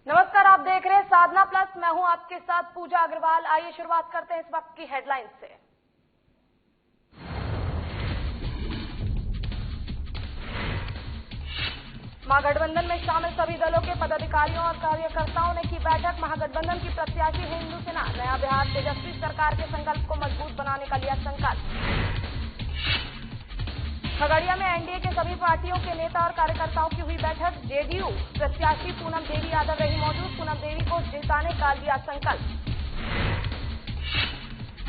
नमस्कार, आप देख रहे हैं साधना प्लस। मैं हूं आपके साथ पूजा अग्रवाल। आइए शुरुआत करते हैं इस वक्त की हेडलाइंस से। महागठबंधन में शामिल सभी दलों के पदाधिकारियों और कार्यकर्ताओं ने की बैठक। महागठबंधन की प्रत्याशी है हिंदू सेना। नया बिहार तेजस्वी सरकार के संकल्प को मजबूत बनाने का लिया संकल्प। खगड़िया में एनडीए के सभी पार्टियों के नेता और कार्यकर्ताओं की हुई बैठक। जेडीयू प्रत्याशी पूनम देवी यादव रही मौजूद। पूनम देवी को जिताने का लिया संकल्प।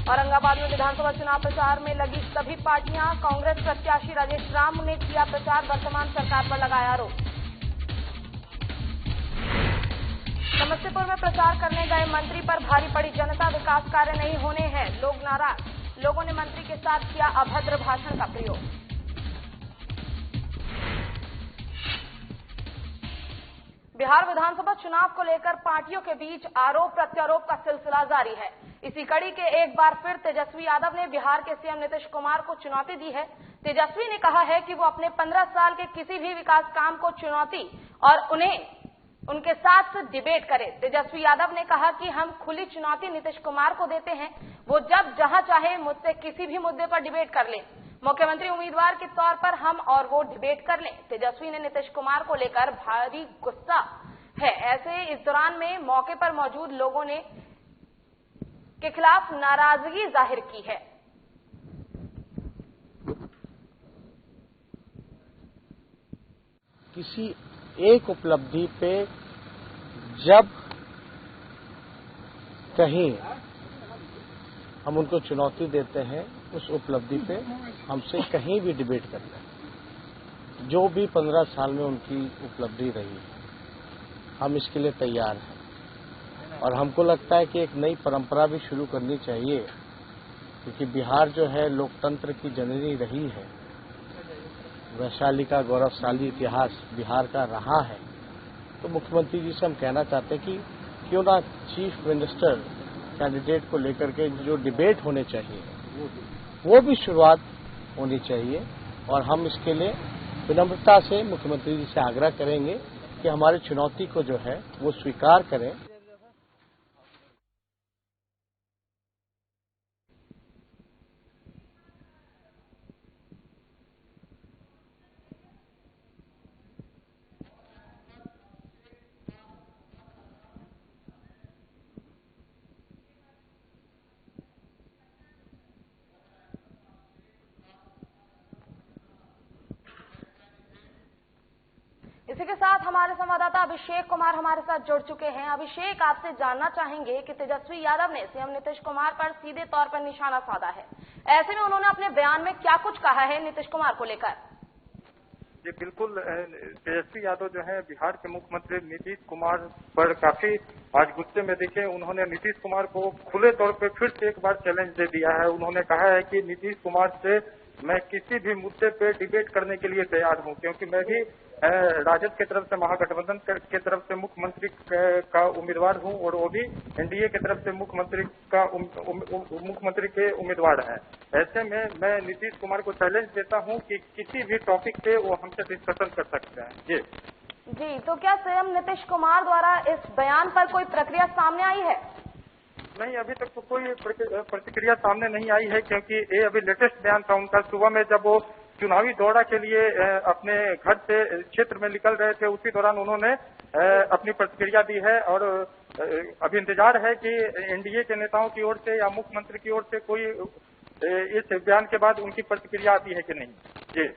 औरंगाबाद में विधानसभा चुनाव प्रचार में लगी सभी पार्टियां। कांग्रेस प्रत्याशी राजेश राम ने किया प्रचार। वर्तमान सरकार पर लगाया आरोप। समस्तीपुर में प्रचार करने गए मंत्री पर भारी पड़ी जनता। विकास कार्य नहीं होने हैं, लोग नाराज। लोगों ने मंत्री के साथ किया अभद्र भाषण का प्रयोग। बिहार विधानसभा चुनाव को लेकर पार्टियों के बीच आरोप प्रत्यारोप का सिलसिला जारी है। इसी कड़ी के एक बार फिर तेजस्वी यादव ने बिहार के सीएम नीतीश कुमार को चुनौती दी है। तेजस्वी ने कहा है कि वो अपने 15 साल के किसी भी विकास काम को चुनौती और उन्हें उनके साथ डिबेट करें। तेजस्वी यादव ने कहा कि हम खुली चुनौती नीतीश कुमार को देते हैं, वो जब जहां चाहे मुझसे किसी भी मुद्दे पर डिबेट कर लें। मुख्यमंत्री उम्मीदवार के तौर पर हम और वो डिबेट कर लें। तेजस्वी ने नीतीश कुमार को लेकर भारी गुस्सा है। ऐसे इस दौरान में मौके पर मौजूद लोगों ने के खिलाफ नाराजगी जाहिर की है। किसी एक उपलब्धि पे जब कहीं हम उनको चुनौती देते हैं, उस उपलब्धि पे हमसे कहीं भी डिबेट कर लें। जो भी 15 साल में उनकी उपलब्धि रही, हम इसके लिए तैयार हैं। और हमको लगता है कि एक नई परंपरा भी शुरू करनी चाहिए, क्योंकि बिहार जो है लोकतंत्र की जननी रही है। वैशाली का गौरवशाली इतिहास बिहार का रहा है। तो मुख्यमंत्री जी से हम कहना चाहते हैं कि क्यों ना चीफ मिनिस्टर कैंडिडेट को लेकर के जो डिबेट होने चाहिए वो भी शुरुआत होनी चाहिए। और हम इसके लिए विनम्रता से मुख्यमंत्री जी से आग्रह करेंगे कि हमारी चुनौती को जो है वो स्वीकार करें। इसी के साथ हमारे संवाददाता अभिषेक कुमार हमारे साथ जुड़ चुके हैं। अभिषेक, आपसे जानना चाहेंगे कि तेजस्वी यादव ने सीएम नीतीश कुमार पर सीधे तौर पर निशाना साधा है। ऐसे में उन्होंने अपने बयान में क्या कुछ कहा है नीतीश कुमार को लेकर? जी बिल्कुल, तेजस्वी यादव जो है बिहार के मुख्यमंत्री नीतीश कुमार पर काफी आज गुस्से में दिखे। उन्होंने नीतीश कुमार को खुले तौर पे फिर से एक बार चैलेंज दे दिया है। उन्होंने कहा है कि नीतीश कुमार से मैं किसी भी मुद्दे पे डिबेट करने के लिए तैयार हूं, क्योंकि मैं भी राजद की तरफ से, महागठबंधन की तरफ से मुख्यमंत्री का उम्मीदवार हूं और वो भी एनडीए की तरफ से मुख्यमंत्री के उम्मीदवार हैं। ऐसे में मैं नीतीश कुमार को चैलेंज देता हूं कि किसी भी टॉपिक पे वो हमसे डिस्कशन कर सकते हैं। जी, तो क्या सीएम नीतीश कुमार द्वारा इस बयान पर कोई प्रक्रिया सामने आई है? नहीं, अभी तक तो कोई प्रतिक्रिया सामने नहीं आई है, क्योंकि ये अभी लेटेस्ट बयान था उनका। सुबह में जब वो चुनावी दौरा के लिए अपने घर से क्षेत्र में निकल रहे थे, उसी दौरान उन्होंने अपनी प्रतिक्रिया दी है। और अभी इंतजार है कि एनडीए के नेताओं की ओर से या मुख्यमंत्री की ओर से कोई इस बयान के बाद उनकी प्रतिक्रिया आती है कि नहीं।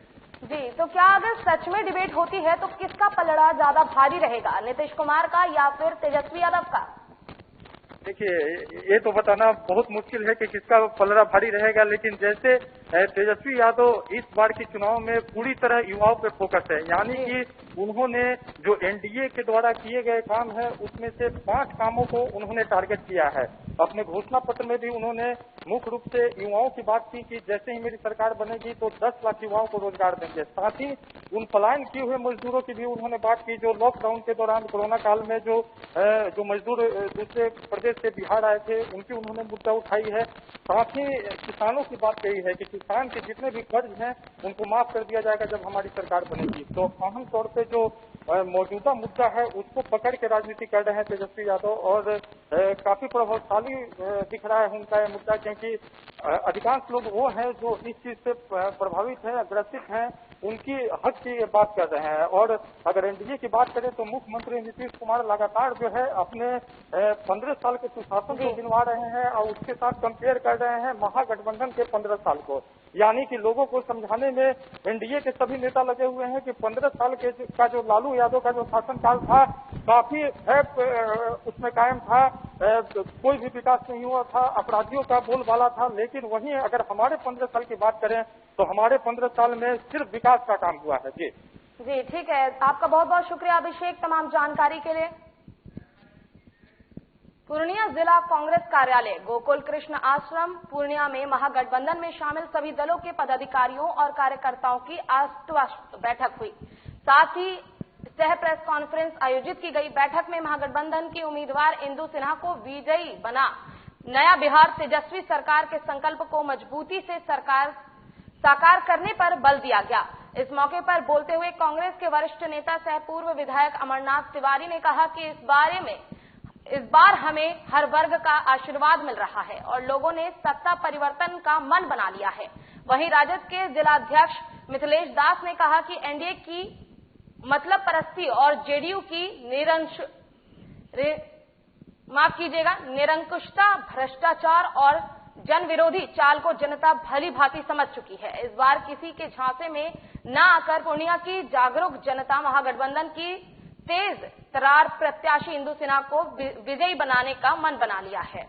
जी, तो क्या अगर सच में डिबेट होती है तो किसका पलड़ा ज्यादा भारी रहेगा, नीतीश कुमार का या फिर तेजस्वी यादव का? देखिए, ये तो बताना बहुत मुश्किल है कि किसका पलड़ा भारी रहेगा, लेकिन जैसे तेजस्वी यादव इस बार के चुनाव में पूरी तरह युवाओं पे फोकस है। यानी कि उन्होंने जो एनडीए के द्वारा किए गए काम है उसमें से 5 कामों को उन्होंने टारगेट किया है। अपने घोषणा पत्र में भी उन्होंने मुख्य रूप से युवाओं की बात की कि जैसे ही मेरी सरकार बनेगी तो 10 लाख युवाओं को रोजगार देंगे। साथ ही उन पलायन किए हुए मजदूरों की भी उन्होंने बात की, जो लॉकडाउन के दौरान कोरोना काल में जो मजदूर दूसरे प्रदेश से बिहार आए थे, उनकी उन्होंने मुद्दा उठाई है। साथ ही किसानों की बात कही है कि किसान के जितने भी कर्ज हैं उनको माफ कर दिया जाएगा जब हमारी सरकार बनेगी। तो अहम तौर पे जो मौजूदा मुद्दा है उसको पकड़ के राजनीति कर रहे हैं तेजस्वी यादव, और काफी प्रभावशाली दिख रहा है उनका यह मुद्दा, क्योंकि अधिकांश लोग वो हैं जो इस चीज से प्रभावित हैं, ग्रसित हैं, उनकी हक की बात कर रहे हैं। और अगर एनडीए की बात करें तो मुख्यमंत्री नीतीश कुमार लगातार जो है अपने 15 साल के सुशासन को गिनवा रहे हैं और उसके साथ कंपेयर कर रहे हैं महागठबंधन के 15 साल को। यानी कि लोगों को समझाने में एनडीए के सभी नेता लगे हुए हैं कि 15 साल का जो लालू यादव का जो शासनकाल था काफी उसमें कायम था, कोई भी विकास नहीं हुआ था, अपराधियों का बोलबाला था। लेकिन वहीं अगर हमारे 15 साल की बात करें तो हमारे 15 साल में सिर्फ विकास का काम हुआ है। जी ठीक है, आपका बहुत बहुत शुक्रिया अभिषेक तमाम जानकारी के लिए। पूर्णिया जिला कांग्रेस कार्यालय गोकुल कृष्ण आश्रम पूर्णिया में महागठबंधन में शामिल सभी दलों के पदाधिकारियों और कार्यकर्ताओं की आश्वस्त बैठक हुई। साथ ही सह प्रेस कॉन्फ्रेंस आयोजित की गई। बैठक में महागठबंधन की उम्मीदवार इंदु सिन्हा को विजयी बना नया बिहार तेजस्वी सरकार के संकल्प को मजबूती से साकार करने पर बल दिया गया। इस मौके पर बोलते हुए कांग्रेस के वरिष्ठ नेता सह पूर्व विधायक अमरनाथ तिवारी ने कहा कि इस बार हमें हर वर्ग का आशीर्वाद मिल रहा है और लोगों ने सत्ता परिवर्तन का मन बना लिया है। वहीं राजद के जिलाध्यक्ष मिथिलेश दास ने कहा कि एनडीए की मतलब परस्ती और जेडीयू की निरंकुशता, भ्रष्टाचार और जन विरोधी चाल को जनता भली भांति समझ चुकी है। इस बार किसी के झांसे में न आकर पूर्णिया की जागरूक जनता महागठबंधन की तेज तरार प्रत्याशी इंदु सिन्हा को विजयी बनाने का मन बना लिया है।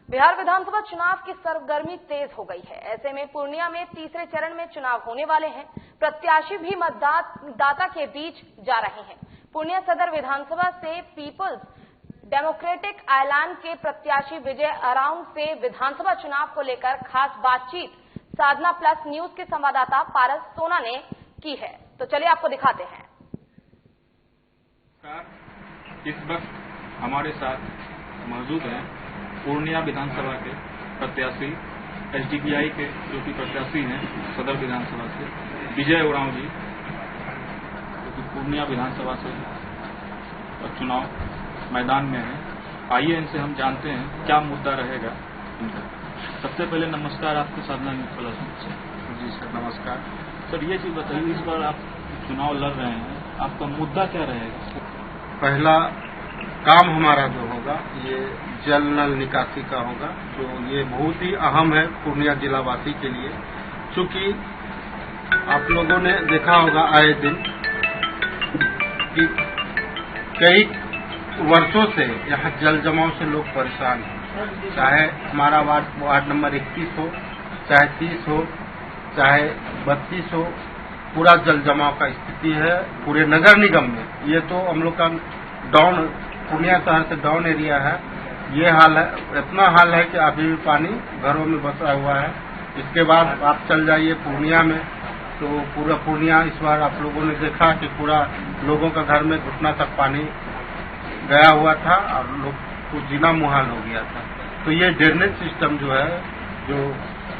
बिहार विधानसभा चुनाव की सरगर्मी तेज हो गई है। ऐसे में पूर्णिया में तीसरे चरण में चुनाव होने वाले हैं। प्रत्याशी भी मतदाता के बीच जा रहे हैं। पूर्णिया सदर विधानसभा से पीपुल्स डेमोक्रेटिक आइलैंड के प्रत्याशी विजय अराउंड से विधानसभा चुनाव को लेकर खास बातचीत साधना प्लस न्यूज के संवाददाता पारस सोना ने की है। तो चलिए आपको दिखाते हैं। इस वक्त हमारे साथ मौजूद हैं पूर्णिया विधानसभा के प्रत्याशी एसडीपीआई के जो कि प्रत्याशी हैं सदर विधानसभा से विजय उरांव जी, जो कि पूर्णिया विधानसभा से चुनाव मैदान में है। आइए इनसे हम जानते हैं क्या मुद्दा रहेगा इनका। सबसे पहले नमस्कार आपको साधना प्लस से। जी सर नमस्कार। सर ये चीज बताइए, इस बार आप चुनाव लड़ रहे हैं, आपका मुद्दा क्या रहेगा? पहला काम हमारा जो होगा ये जल नल निकासी का होगा, जो ये बहुत ही अहम है पूर्णिया जिलावासी के लिए। चूंकि आप लोगों ने देखा होगा आए दिन कि कई वर्षों से यहाँ जल जमाव से लोग परेशान हैं। चाहे हमारा वार्ड नंबर 21 हो, चाहे 30 हो, चाहे 32 हो, पूरा जल जमाव का स्थिति है पूरे नगर निगम में। ये तो हम लोग का डाउन पूर्णिया शहर से डाउन एरिया है। ये हाल है, इतना हाल है कि अभी भी पानी घरों में बसा हुआ है। इसके बाद आप चल जाइए पूर्णिया में तो पूरा पूर्णिया इस बार आप लोगों ने देखा कि पूरा लोगों का घर में घुटना तक पानी गया हुआ था और लोग को जीना मुहाल हो गया था। तो ये ड्रेनेज सिस्टम जो है, जो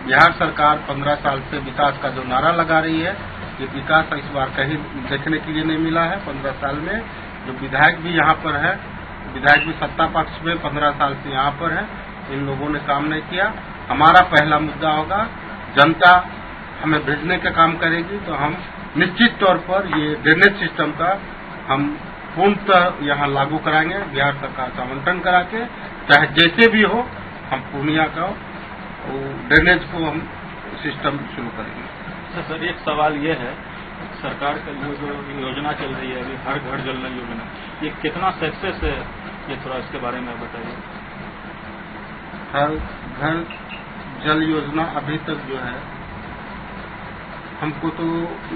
बिहार सरकार 15 साल से विकास का जो नारा लगा रही है, ये विकास इस बार कहीं देखने के लिए नहीं मिला है। 15 साल में जो विधायक भी यहाँ पर है, विधायक भी सत्ता पक्ष में 15 साल से यहाँ पर है, इन लोगों ने काम नहीं किया। हमारा पहला मुद्दा होगा, जनता हमें भेजने का काम करेगी तो हम निश्चित तौर पर ये ड्रेनेज सिस्टम का हम पूर्णतः यहाँ लागू कराएंगे। बिहार सरकार का आवंटन करा के चाहे जैसे भी हो, हम पूर्णिया का ड्रेनेज को हम सिस्टम शुरू करेंगे। सर एक सवाल ये है, सरकार का जो योजना चल रही है अभी हर घर जल नल योजना, ये कितना सक्सेस है, ये थोड़ा इसके बारे में बताइए। हर घर जल योजना अभी तक जो है, हमको तो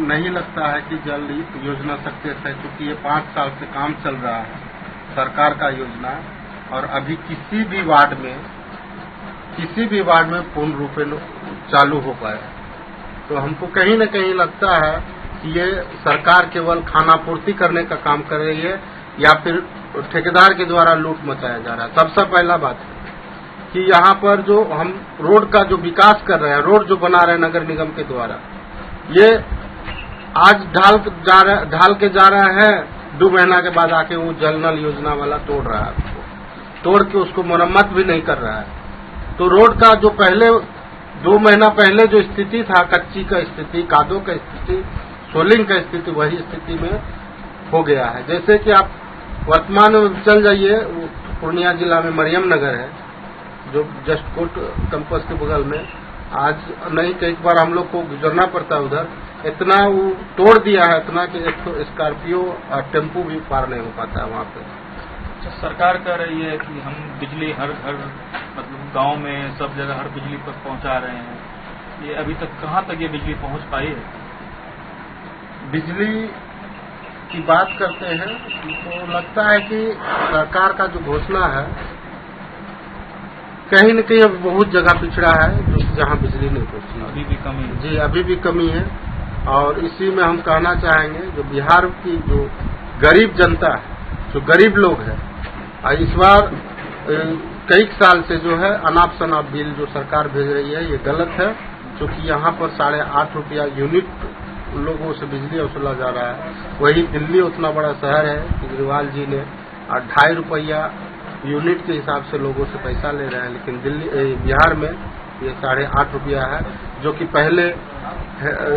नहीं लगता है कि जल योजना सक्सेस है, क्योंकि ये 5 साल से काम चल रहा है सरकार का योजना, और अभी किसी भी वार्ड में पूर्ण रूप में चालू हो पाया। तो हमको कहीं न कहीं लगता है कि ये सरकार केवल खानापूर्ति करने का काम कर रही है, या फिर ठेकेदार के द्वारा लूट मचाया जा रहा है। सबसे पहला बात है कि यहाँ पर जो हम रोड का जो विकास कर रहे हैं, रोड जो बना रहे हैं नगर निगम के द्वारा, ये आज ढाल के जा रहे हैं, 2 महीना के बाद आके वो जल नल योजना वाला तोड़ रहा है, तोड़ के उसको मरम्मत भी नहीं कर रहा है। तो रोड का जो पहले 2 महीना पहले जो स्थिति था, कच्ची का स्थिति, कादो का स्थिति, सोलिंग का स्थिति, वही स्थिति में हो गया है। जैसे कि आप वर्तमान में चल जाइए, पूर्णिया जिला में मरियम नगर है, जो जस्ट कोर्ट कैंपस के बगल में, आज नहीं कई बार हम लोग को गुजरना पड़ता है उधर, इतना वो तोड़ दिया है, इतना कि एक तो स्कॉर्पियो और टेम्पो भी पार नहीं हो पाता है वहाँ पे। सरकार कह रही है कि हम बिजली हर घर, मतलब गांव में सब जगह हर बिजली पर पहुंचा रहे हैं, ये अभी तक कहाँ तक ये बिजली पहुंच पाई है? बिजली की बात करते हैं तो लगता है कि सरकार का जो घोषणा है कहीं न कहीं अब बहुत जगह पिछड़ा है, जहाँ बिजली नहीं पहुंची। अभी भी कमी है जी, अभी भी कमी है। और इसी में हम कहना चाहेंगे, जो बिहार की जो गरीब जनता है, जो गरीब लोग हैं, इस बार कई साल से जो है अनाप शनाप बिल जो सरकार भेज रही है, ये गलत है। क्योंकि यहाँ पर 8.5 रुपया यूनिट लोगों से बिजली वसूला जा रहा है। वही दिल्ली उतना बड़ा शहर है, केजरीवाल जी ने 2.5 रुपया यूनिट के हिसाब से लोगों से पैसा ले रहे हैं, लेकिन बिहार में ये 8.5 रुपया है। जो कि पहले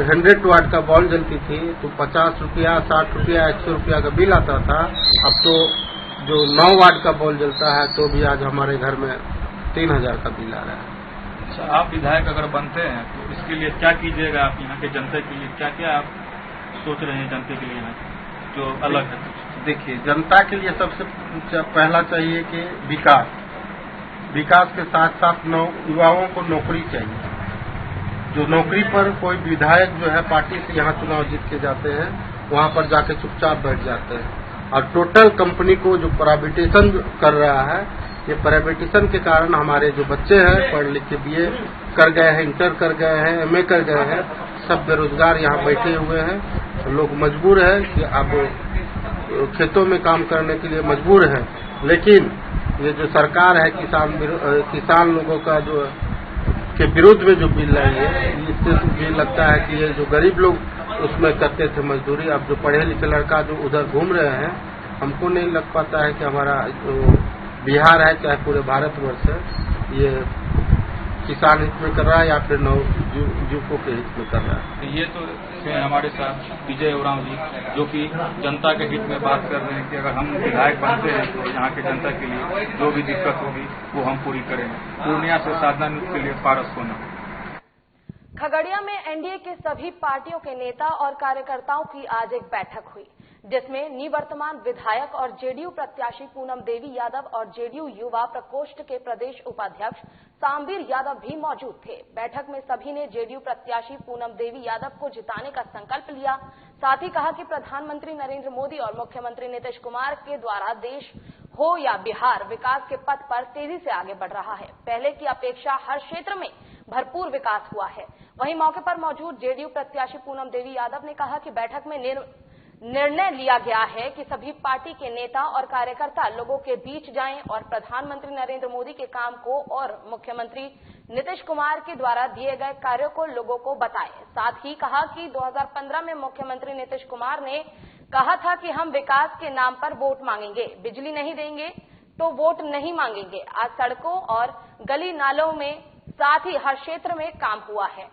100 वाट का बॉल जलती थी तो 50 रुपया, 60 रुपया, 100 रुपया का बिल आता था। अब तो जो 9 वाट का बॉल जलता है तो भी आज हमारे घर में 3000 का बिल आ रहा है। अच्छा, आप विधायक अगर बनते हैं तो इसके लिए क्या कीजिएगा? आप यहाँ के जनता के लिए क्या क्या आप सोच रहे हैं, जनता के लिए यहाँ जो अलग है? देखिए, जनता के लिए सबसे पहला चाहिए कि विकास के साथ साथ युवाओं को नौकरी चाहिए। जो नौकरी पर कोई विधायक जो है पार्टी से यहाँ चुनाव जीत के जाते हैं, वहाँ पर जाके चुपचाप बैठ जाते हैं। और टोटल कंपनी को जो प्राइवेटाइजेशन कर रहा है, ये प्राइवेटाइजेशन के कारण हमारे जो बच्चे हैं पढ़ लिख के BA कर गए हैं, इंटर कर गए हैं, MA कर गए हैं, सब बेरोजगार यहाँ बैठे हुए हैं। लोग मजबूर है कि अब खेतों में काम करने के लिए मजबूर है। लेकिन ये जो सरकार है किसान लोगों का जो के विरुद्ध में जो बिल लाई है, इससे भी लगता है कि ये जो गरीब लोग उसमें करते थे मजदूरी, अब जो पढ़े लिखे लड़का जो उधर घूम रहे हैं, हमको नहीं लग पाता है कि हमारा जो बिहार है चाहे पूरे भारतवर्ष है, ये किसान हित में कर रहा है या फिर युवकों के हित में कर रहा है। ये तो हमारे साथ विजय ओरांव जी, जो कि जनता के हित में बात कर रहे हैं कि अगर हम विधायक बनते हैं तो यहाँ के जनता के लिए जो भी दिक्कत होगी वो हम पूरी करेंगे। पूर्णिया से साधना न्यूज के लिए पारस सोना। खगड़िया में एनडीए के सभी पार्टियों के नेता और कार्यकर्ताओं की आज एक बैठक हुई, जिसमें निवर्तमान विधायक और जेडीयू प्रत्याशी पूनम देवी यादव और जेडीयू युवा प्रकोष्ठ के प्रदेश उपाध्यक्ष सामवीर यादव भी मौजूद थे। बैठक में सभी ने जेडीयू प्रत्याशी पूनम देवी यादव को जिताने का संकल्प लिया। साथ ही कहा कि प्रधानमंत्री नरेंद्र मोदी और मुख्यमंत्री नीतीश कुमार के द्वारा देश हो या बिहार विकास के पथ पर तेजी से आगे बढ़ रहा है। पहले की अपेक्षा हर क्षेत्र में भरपूर विकास हुआ है। वहीं मौके पर मौजूद जेडीयू प्रत्याशी पूनम देवी यादव ने कहा कि बैठक में निर्णय लिया गया है कि सभी पार्टी के नेता और कार्यकर्ता लोगों के बीच जाएं और प्रधानमंत्री नरेंद्र मोदी के काम को और मुख्यमंत्री नीतीश कुमार के द्वारा दिए गए कार्यों को लोगों को बताएं। साथ ही कहा कि 2015 में मुख्यमंत्री नीतीश कुमार ने कहा था कि हम विकास के नाम पर वोट मांगेंगे, बिजली नहीं देंगे तो वोट नहीं मांगेंगे। आज सड़कों और गली नालों में साथ ही हर क्षेत्र में काम हुआ है।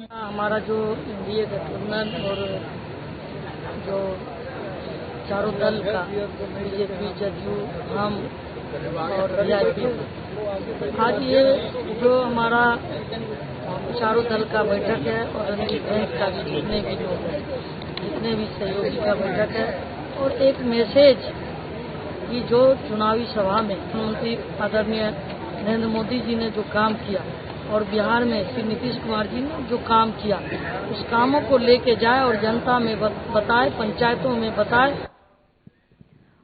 हमारा जो एनडीए गठबंधन और जो चारों दल का बीजेपी, जदयू, हम और VIP। आज ये जो हमारा चारों दल का बैठक है और रणजीत बैंक का भी जितने भी सहयोगी का बैठक है और एक मैसेज कि जो चुनावी सभा में प्रधानमंत्री आदरणीय नरेंद्र मोदी जी ने जो काम किया और बिहार में श्री नीतीश कुमार जी ने जो काम किया उस कामों को लेके जाए और जनता में बताए, पंचायतों में बताए।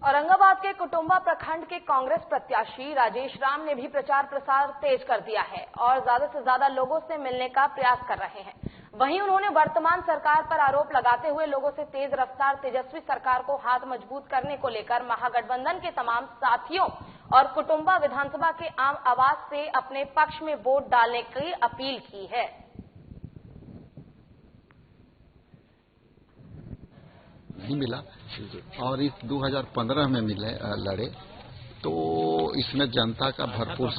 औरंगाबाद के कुटुंबा प्रखंड के कांग्रेस प्रत्याशी राजेश राम ने भी प्रचार प्रसार तेज कर दिया है और ज्यादा से ज्यादा लोगों से मिलने का प्रयास कर रहे हैं। वहीं उन्होंने वर्तमान सरकार पर आरोप लगाते हुए लोगों से तेज रफ्तार तेजस्वी सरकार को हाथ मजबूत करने को लेकर महागठबंधन के तमाम साथियों और कुटुंबा विधानसभा के आम आवाज से अपने पक्ष में वोट डालने की अपील की है। नहीं मिला और इस 2015 में लड़े तो इसमें जनता का भरपूर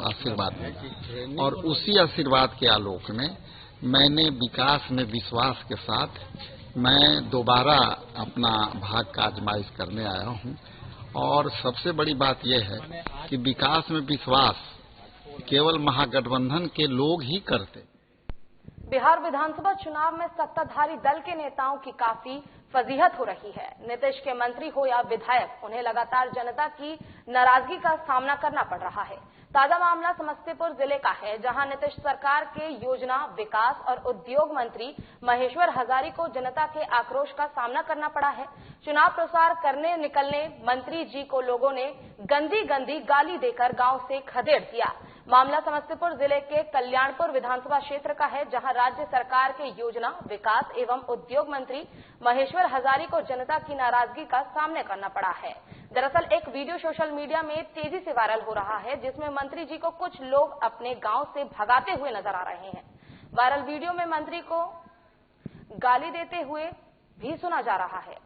आशीर्वाद मिला और उसी आशीर्वाद के आलोक में मैंने विकास में विश्वास के साथ मैं दोबारा अपना भाग का आजमाइश करने आया हूं। और सबसे बड़ी बात यह है कि विकास में विश्वास केवल महागठबंधन के लोग ही करते। बिहार विधानसभा चुनाव में सत्ताधारी दल के नेताओं की काफी फजीहत हो रही है। नीतीश के मंत्री हो या विधायक, उन्हें लगातार जनता की नाराजगी का सामना करना पड़ रहा है। ताजा मामला समस्तीपुर जिले का है, जहां नीतीश सरकार के योजना, विकास और उद्योग मंत्री महेश्वर हजारी को जनता के आक्रोश का सामना करना पड़ा है। चुनाव प्रचार करने निकलने मंत्री जी को लोगों ने गंदी गंदी गाली देकर गांव से खदेड़ दिया। मामला समस्तीपुर जिले के कल्याणपुर विधानसभा क्षेत्र का है, जहां राज्य सरकार के योजना, विकास एवं उद्योग मंत्री महेश्वर हजारी को जनता की नाराजगी का सामना करना पड़ा है। दरअसल एक वीडियो सोशल मीडिया में तेजी से वायरल हो रहा है, जिसमें मंत्री जी को कुछ लोग अपने गांव से भगाते हुए नजर आ रहे हैं। वायरल वीडियो में मंत्री को गाली देते हुए भी सुना जा रहा है।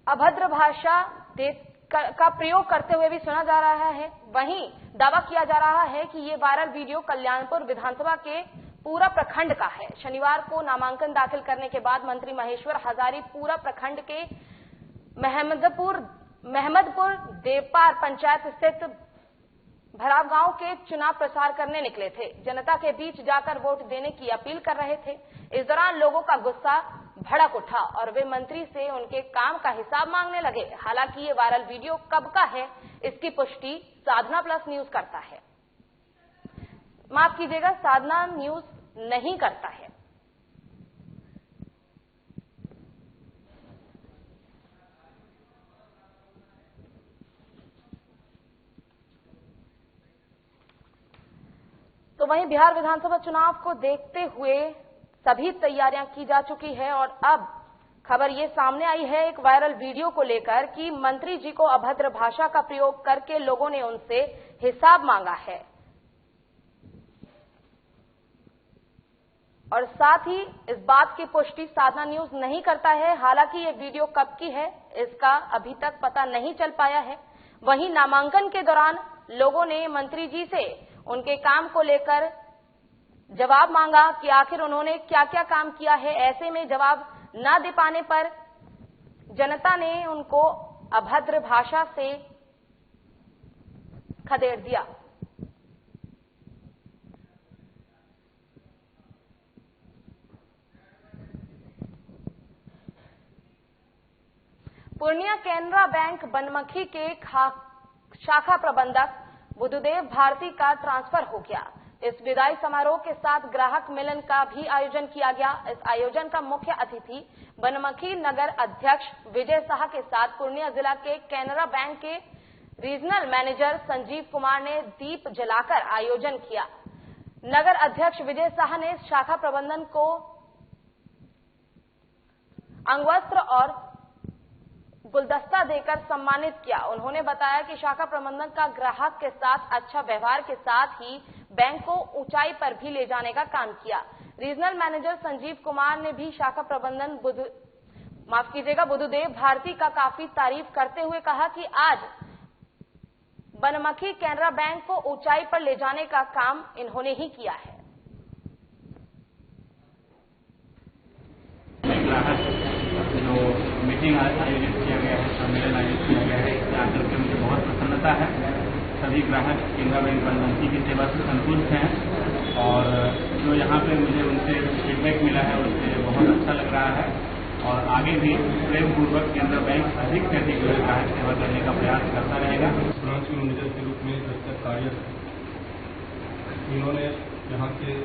अभद्र भाषा का प्रयोग करते हुए भी सुना जा रहा है। वहीं दावा किया जा रहा है कि ये वायरल वीडियो कल्याणपुर विधानसभा के पूरा प्रखंड का है। शनिवार को नामांकन दाखिल करने के बाद मंत्री महेश्वर हजारी पूरा प्रखंड के महमदपुर देवपार पंचायत स्थित भराव गांव के चुनाव प्रचार करने निकले थे। जनता के बीच जाकर वोट देने की अपील कर रहे थे। इस दौरान लोगों का गुस्सा भड़क उठा और वे मंत्री से उनके काम का हिसाब मांगने लगे। हालांकि ये वायरल वीडियो कब का है, इसकी पुष्टि साधना प्लस न्यूज करता है। माफ कीजिएगा, साधना न्यूज नहीं करता है। तो वहीं बिहार विधानसभा चुनाव को देखते हुए सभी तैयारियां की जा चुकी है और अब खबर ये सामने आई है एक वायरल वीडियो को लेकर कि मंत्री जी को अभद्र भाषा का प्रयोग करके लोगों ने उनसे हिसाब मांगा है और साथ ही इस बात की पुष्टि साधना न्यूज नहीं करता है। हालांकि ये वीडियो कब की है, इसका अभी तक पता नहीं चल पाया है। वहीं नामांकन के दौरान लोगों ने मंत्री जी से उनके काम को लेकर जवाब मांगा कि आखिर उन्होंने क्या क्या काम किया है। ऐसे में जवाब न दे पाने पर जनता ने उनको अभद्र भाषा से खदेड़ दिया। पूर्णिया केनरा बैंक बनमखी के शाखा प्रबंधक बुद्धदेव भारती का ट्रांसफर हो गया। इस विदाई समारोह के साथ ग्राहक मिलन का भी आयोजन किया गया। इस आयोजन का मुख्य अतिथि बनमखी नगर अध्यक्ष विजय शाह के साथ पूर्णिया जिला के केनरा बैंक के रीजनल मैनेजर संजीव कुमार ने दीप जलाकर आयोजन किया। नगर अध्यक्ष विजय शाह ने शाखा प्रबंधन को अंगवस्त्र और गुलदस्ता देकर सम्मानित किया। उन्होंने बताया कि शाखा प्रबंधन का ग्राहक के साथ अच्छा व्यवहार के साथ ही बैंक को ऊंचाई पर भी ले जाने का काम किया। रीजनल मैनेजर संजीव कुमार ने भी शाखा प्रबंधन बुद्धदेव भारती का काफी तारीफ करते हुए कहा कि आज बनमखी केनरा बैंक को ऊंचाई पर ले जाने का काम इन्होंने ही किया है। मीटिंग आयोजित किया गया है, सम्मेलन आयोजित किया गया है। इससे आकर के मुझे बहुत प्रसन्नता है। सभी ग्राहक केनरा बैंक बनबंसी की सेवा से संतुष्ट हैं और जो यहाँ पे मुझे उनसे फीडबैक मिला है उससे बहुत अच्छा लग रहा है और आगे भी प्रेम पूर्वक केनरा बैंक अधिक से अधिक ग्राहक सेवा करने का प्रयास करता रहेगा। ब्रांच मैनेजर के रूप में जब तक कार्यरत, इन्होंने यहाँ के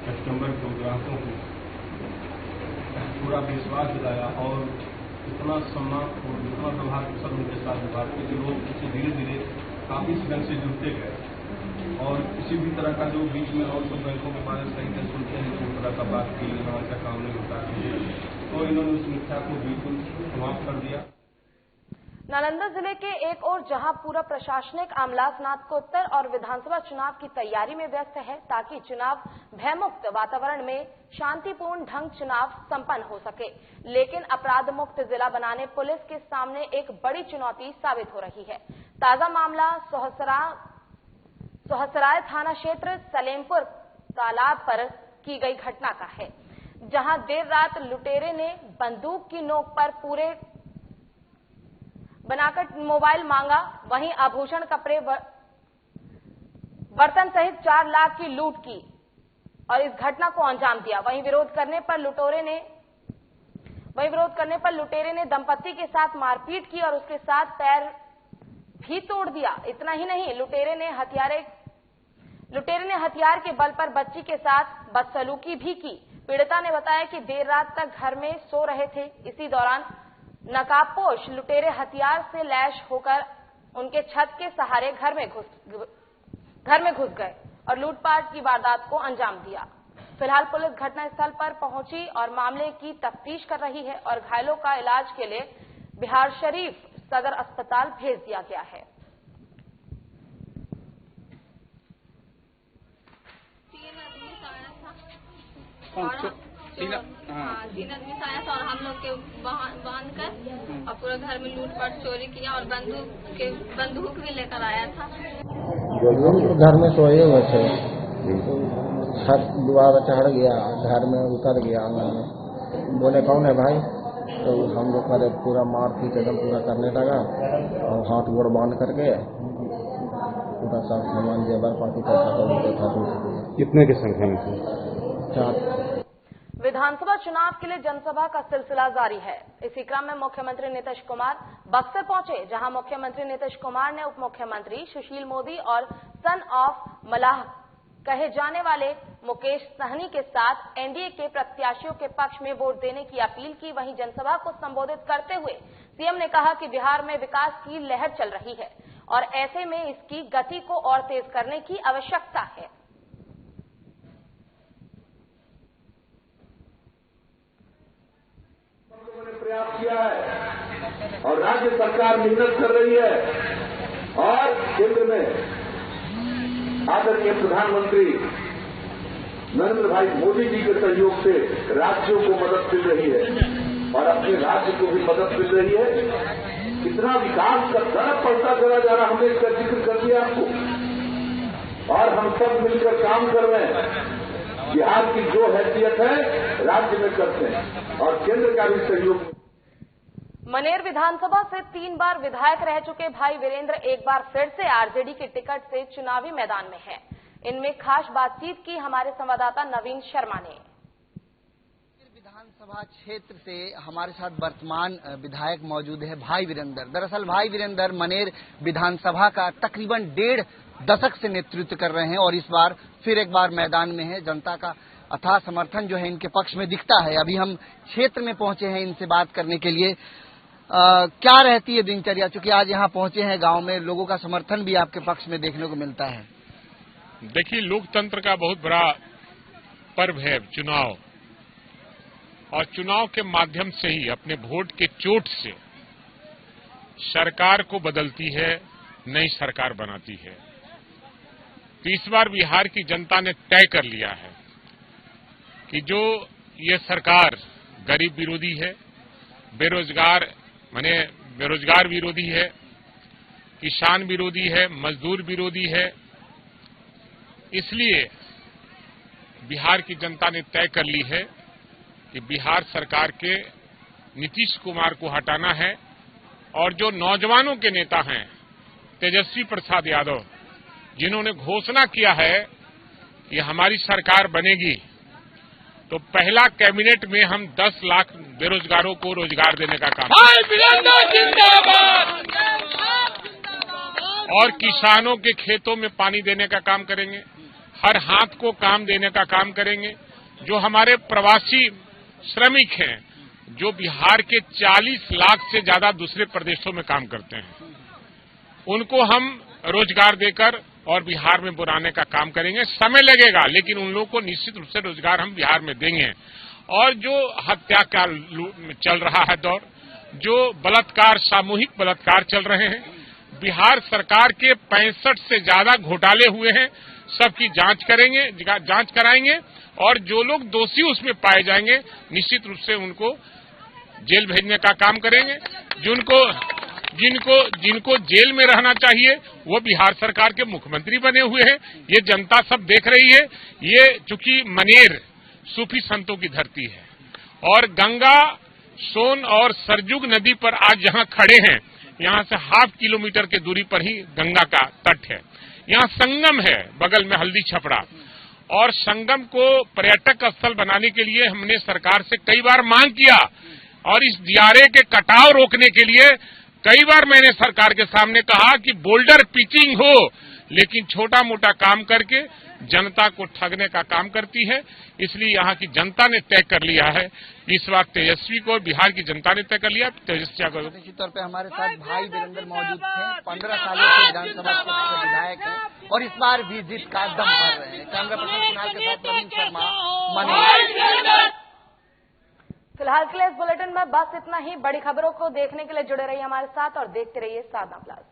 कस्टमर को, ग्राहकों को पूरा विश्वास दिलाया और इतना सम्मान और इतना व्यवहार कुशल उनके साथ व्यवहार के लोग इससे धीरे धीरे काफी ढंग से जुड़ते गए और किसी भी तरह का जो बीच में और सब बैंकों के बारे में कहीं सुनते हैं तो तरह का बात की यहाँ का काम नहीं होता है, तो इन्होंने उस मिथ्या को बिल्कुल समाप्त कर दिया। नालंदा जिले के एक ओर जहां पूरा प्रशासनिक अमला स्नातकोत्तर और विधानसभा चुनाव की तैयारी में व्यस्त है ताकि चुनाव भयमुक्त वातावरण में शांतिपूर्ण ढंग चुनाव संपन्न हो सके, लेकिन अपराध मुक्त जिला बनाने पुलिस के सामने एक बड़ी चुनौती साबित हो रही है। ताजा मामला सोहसराय थाना क्षेत्र सलेमपुर तालाब पर की गई घटना का है, जहां देर रात लुटेरे ने बंदूक की नोक पर पूरे बनाकर मोबाइल मांगा, वहीं आभूषण, कपड़े, बर्तन सहित 4 लाख की लूट की और इस घटना को अंजाम दिया। वहीं विरोध करने पर लुटेरे ने दंपति के साथ मारपीट की और उसके साथ पैर भी तोड़ दिया। इतना ही नहीं, लुटेरे ने हथियार के बल पर बच्ची के साथ बदसलूकी भी की। पीड़िता ने बताया कि देर रात तक घर में सो रहे थे। इसी दौरान नकाबपोश लुटेरे हथियार से लैस होकर उनके छत के सहारे घर में घुस गए और लूटपाट की वारदात को अंजाम दिया। फिलहाल पुलिस घटनास्थल पर पहुंची और मामले की तफ्तीश कर रही है और घायलों का इलाज के लिए बिहार शरीफ सदर अस्पताल भेज दिया गया है। 3 आदमी से आया था और हम लोग के बांध कर और पूरा घर में लूटपाट चोरी किया और बंदूक भी लेकर आया था। घर में सोए हुए थे, छत द्वार चढ़ गया, घर में उतर गया आंगन में। बोले कौन है भाई, तो हम लोग पर पूरा मार पीट एकदम पूरा करने लगा और हाथ गोड़ बांध करके पूरा सब सामान जेवर पाती था। कितने की संख्या में थे? 4। विधानसभा चुनाव के लिए जनसभा का सिलसिला जारी है। इसी क्रम में मुख्यमंत्री नीतीश कुमार बक्सर पहुंचे, जहां मुख्यमंत्री नीतीश कुमार ने उप मुख्यमंत्री सुशील मोदी और सन ऑफ मलाह कहे जाने वाले मुकेश सहनी के साथ एनडीए के प्रत्याशियों के पक्ष में वोट देने की अपील की। वहीं जनसभा को संबोधित करते हुए सीएम ने कहा कि बिहार में विकास की लहर चल रही है और ऐसे में इसकी गति को और तेज करने की आवश्यकता है। प्रयास किया है और राज्य सरकार मेहनत कर रही है और केंद्र में आदरणीय प्रधानमंत्री नरेंद्र भाई मोदी जी के सहयोग से राज्यों को मदद मिल रही है और अपने राज्य को भी मदद मिल रही है। कितना विकास का दर बढ़ता चला जा रहा, हमने इसका जिक्र कर दिया आपको और हम सब मिलकर काम कर रहे हैं। बिहार की जो हैसियत है राज्य में करते हैं और केंद्र का भी सहयोग। मनेर विधानसभा से 3 बार विधायक रह चुके भाई वीरेंद्र एक बार फिर से आरजेडी के टिकट से चुनावी मैदान में हैं। इनमें खास बातचीत की हमारे संवाददाता नवीन शर्मा ने। विधानसभा क्षेत्र से हमारे साथ वर्तमान विधायक मौजूद है भाई वीरेंद्र। दरअसल भाई वीरेंद्र मनेर विधानसभा का तकरीबन 1.5 दशक से नेतृत्व कर रहे हैं और इस बार फिर एक बार मैदान में है। जनता का अथाह समर्थन जो है इनके पक्ष में दिखता है। अभी हम क्षेत्र में पहुंचे हैं इनसे बात करने के लिए। क्या रहती है दिनचर्या, चूंकि आज यहाँ पहुंचे हैं गांव में, लोगों का समर्थन भी आपके पक्ष में देखने को मिलता है। देखिए, लोकतंत्र का बहुत बड़ा पर्व है चुनाव, और चुनाव के माध्यम से ही अपने वोट के चोट से सरकार को बदलती है, नई सरकार बनाती है। तो इस बार बिहार की जनता ने तय कर लिया है कि जो ये सरकार गरीब विरोधी है, बेरोजगार विरोधी है, किसान विरोधी है, मजदूर विरोधी है, इसलिए बिहार की जनता ने तय कर ली है कि बिहार सरकार के नीतीश कुमार को हटाना है और जो नौजवानों के नेता हैं तेजस्वी प्रसाद यादव, जिन्होंने घोषणा किया है कि हमारी सरकार बनेगी तो पहला कैबिनेट में हम 10 लाख बेरोजगारों को रोजगार देने का काम और किसानों के खेतों में पानी देने का काम करेंगे, हर हाथ को काम देने का काम करेंगे। जो हमारे प्रवासी श्रमिक हैं, जो बिहार के 40 लाख से ज्यादा दूसरे प्रदेशों में काम करते हैं, उनको हम रोजगार देकर और बिहार में बुलाने का काम करेंगे। समय लगेगा, लेकिन उन लोगों को निश्चित रूप से रोजगार हम बिहार में देंगे। और जो हत्या का चल रहा है दौर, जो बलात्कार, सामूहिक बलात्कार चल रहे हैं, बिहार सरकार के 65 से ज्यादा घोटाले हुए हैं, सबकी जांच करेंगे, जांच कराएंगे और जो लोग दोषी उसमें पाए जाएंगे निश्चित रूप से उनको जेल भेजने का काम करेंगे। जिनको जेल में रहना चाहिए वो बिहार सरकार के मुख्यमंत्री बने हुए हैं, ये जनता सब देख रही है। ये चूंकि मनेर सूफी संतों की धरती है और गंगा, सोन और सरजुग नदी पर आज जहां खड़े हैं, यहां से ½ किलोमीटर की दूरी पर ही गंगा का तट है। यहाँ संगम है बगल में, हल्दी छपड़ा, और संगम को पर्यटक स्थल बनाने के लिए हमने सरकार से कई बार मांग किया और इस दियारे के कटाव रोकने के लिए कई बार मैंने सरकार के सामने कहा कि बोल्डर पिचिंग हो, लेकिन छोटा मोटा काम करके जनता को ठगने का काम करती है। इसलिए यहाँ की जनता ने तय कर लिया है, इस बार तेजस्वी को बिहार की जनता ने तय कर लिया तेजस्वी को। निश्चित तौर पे हमारे साथ भाई वीरेंद्र मौजूद थे, 15 सालों से विधानसभा क्षेत्र के विधायक हैं और इस बार भी जीत का दम भर रहे हैं। कैमरा पर्सन कुणाल के साथ प्रवीण शर्मा, मनेर। फिलहाल के लिए इस बुलेटिन में बस इतना ही। बड़ी खबरों को देखने के लिए जुड़े रहिए हमारे साथ और देखते रहिए साधना प्लस।